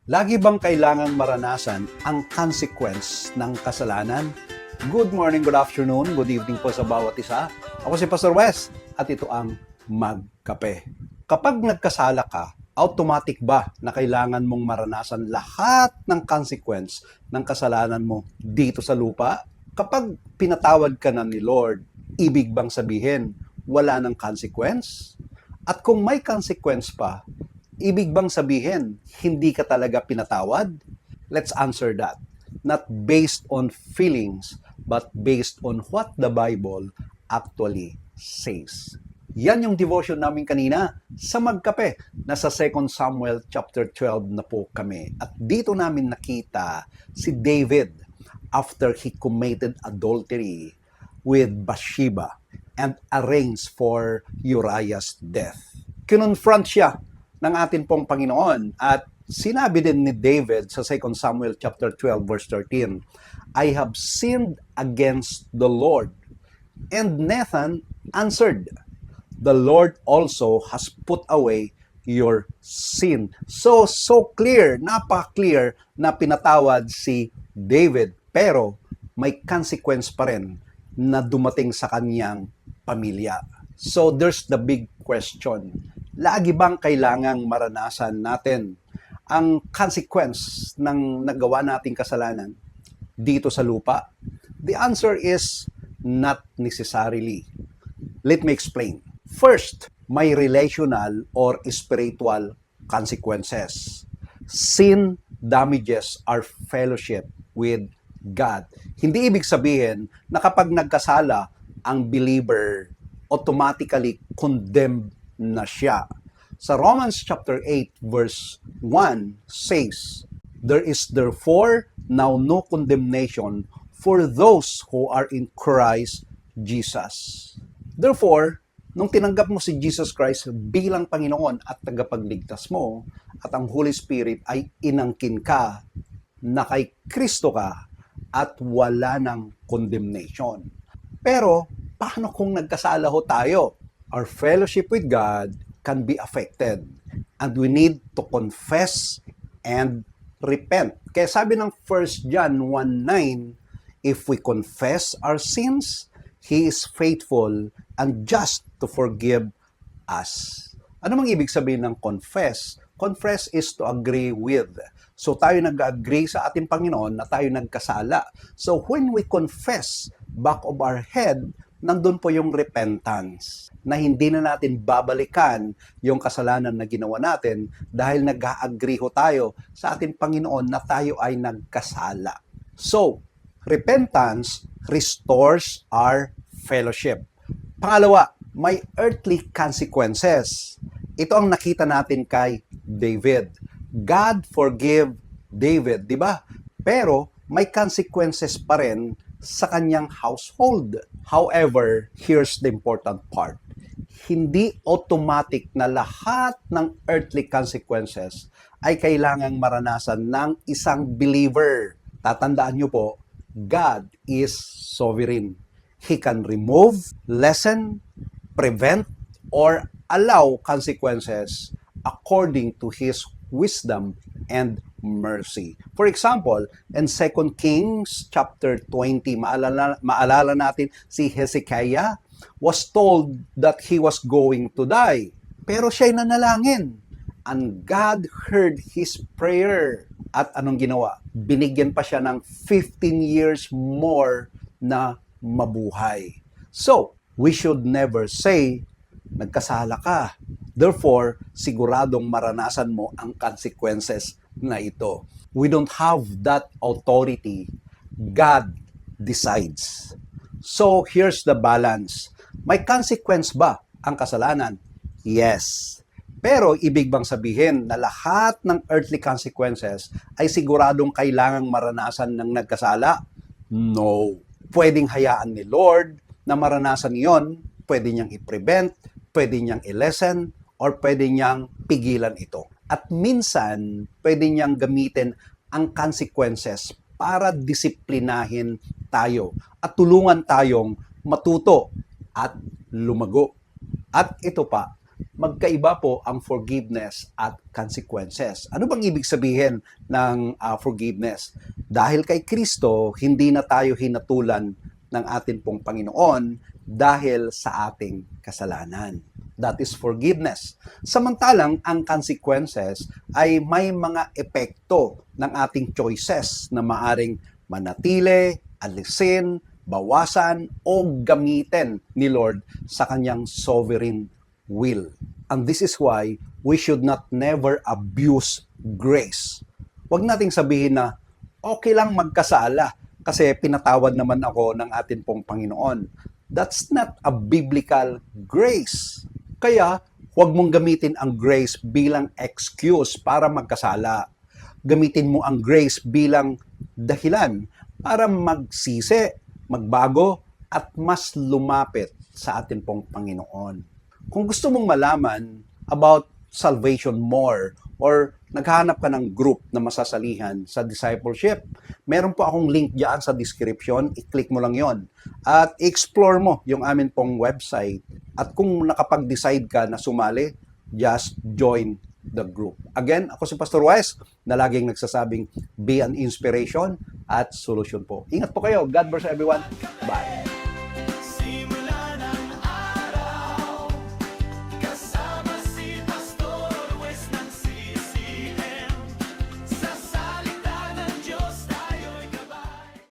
Lagi bang kailangang maranasan ang consequence ng kasalanan? Good morning, good afternoon, good evening po sa bawat isa. Ako si Pastor Wes at ito ang Magkape. Kapag nagkasala ka, automatic ba na kailangan mong maranasan lahat ng consequence ng kasalanan mo dito sa lupa? Kapag pinatawad ka na ni Lord, ibig bang sabihin wala ng consequence? At kung may consequence pa, ibig bang sabihin, hindi ka talaga pinatawad? Let's answer that. Not based on feelings, but based on what the Bible actually says. Yan yung devotion namin kanina sa Magkape. Nasa 2 Samuel chapter 12 na po kami. At dito namin nakita si David after he committed adultery with Bathsheba and arranged for Uriah's death. Kinonfront siya ng atin pong Panginoon. At sinabi din ni David sa 2 Samuel chapter 12 verse 13, I have sinned against the Lord. And Nathan answered, the Lord also has put away your sin. So clear, napaka-clear na pinatawad si David. Pero may consequence pa rin na dumating sa kanyang pamilya. So there's the big question. Lagi bang kailangang maranasan natin ang consequence ng nagawa nating kasalanan dito sa lupa? The answer is not necessarily. Let me explain. First, may relational or spiritual consequences. Sin damages our fellowship with God. Hindi ibig sabihin na kapag nagkasala ang believer, automatically condemned na siya. Sa Romans chapter 8 verse 1 says, there is therefore now no condemnation for those who are in Christ Jesus. Therefore, nung tinanggap mo si Jesus Christ bilang Panginoon at tagapagligtas mo, at ang Holy Spirit ay inangkin ka na kay Kristo ka at wala ng condemnation. Pero, paano kung nagkasala ho tayo? Our fellowship with God can be affected. And we need to confess and repent. Kaya sabi ng 1 John 1:9, if we confess our sins, He is faithful and just to forgive us. Ano mang ibig sabihin ng confess? Confess is to agree with. So tayo nag-agree sa ating Panginoon na tayo nagkasala. So when we confess, back of our head, nandun po yung repentance, na hindi na natin babalikan yung kasalanan na ginawa natin dahil nag-agree ho tayo sa ating Panginoon na tayo ay nagkasala. So, repentance restores our fellowship. Pangalawa, may earthly consequences. Ito ang nakita natin kay David. God forgave David, di ba? Pero may consequences pa rin sa kanyang household. However, here's the important part. Hindi automatic na lahat ng earthly consequences ay kailangang maranasan ng isang believer. Tatandaan nyo po, God is sovereign. He can remove, lessen, prevent, or allow consequences according to His wisdom and mercy. For example, in 2 Kings chapter 20, maalala natin si Hezekiah was told that he was going to die. Pero siya'y nanalangin. And God heard his prayer. At anong ginawa? Binigyan pa siya ng 15 years more na mabuhay. So, we should never say, nagkasala ka. Therefore, siguradong maranasan mo ang consequences na ito. We don't have that authority. God decides. So, here's the balance. May consequence ba ang kasalanan? Yes. Pero ibig bang sabihin na lahat ng earthly consequences ay siguradong kailangang maranasan ng nagkasala? No. Pwedeng hayaan ni Lord na maranasan yon, pwede niyang i-prevent, pwede niyang i-lessen, or pwede niyang pigilan ito. At minsan, pwede niyang gamitin ang consequences para disiplinahin tayo at tulungan tayong matuto at lumago. At ito pa, magkaiba po ang forgiveness at consequences. Ano bang ibig sabihin ng forgiveness? Dahil kay Kristo, hindi na tayo hinatulan ng atin pong Panginoon dahil sa ating kasalanan. That is forgiveness. Samantalang ang consequences ay may mga epekto ng ating choices na maaring manatili, alisin, bawasan o gamitin ni Lord sa kanyang sovereign will. And this is why we should not never abuse grace. Huwag nating sabihin na okay lang magkasala kasi pinatawad naman ako ng atin pong Panginoon. That's not a biblical grace. Kaya, huwag mong gamitin ang grace bilang excuse para magkasala. Gamitin mo ang grace bilang dahilan para magsisi, magbago, at mas lumapit sa atin pong Panginoon. Kung gusto mong malaman about salvation more or naghahanap ka ng group na masasalihan sa discipleship, meron po akong link diyan sa description, i-click mo lang yon at explore mo yung amin pong website. At kung nakapag-decide ka na sumali, just join the group. Again, ako si Pastor Wes na laging nagsasabing be an inspiration at solution po. Ingat po kayo. God bless everyone. Bye.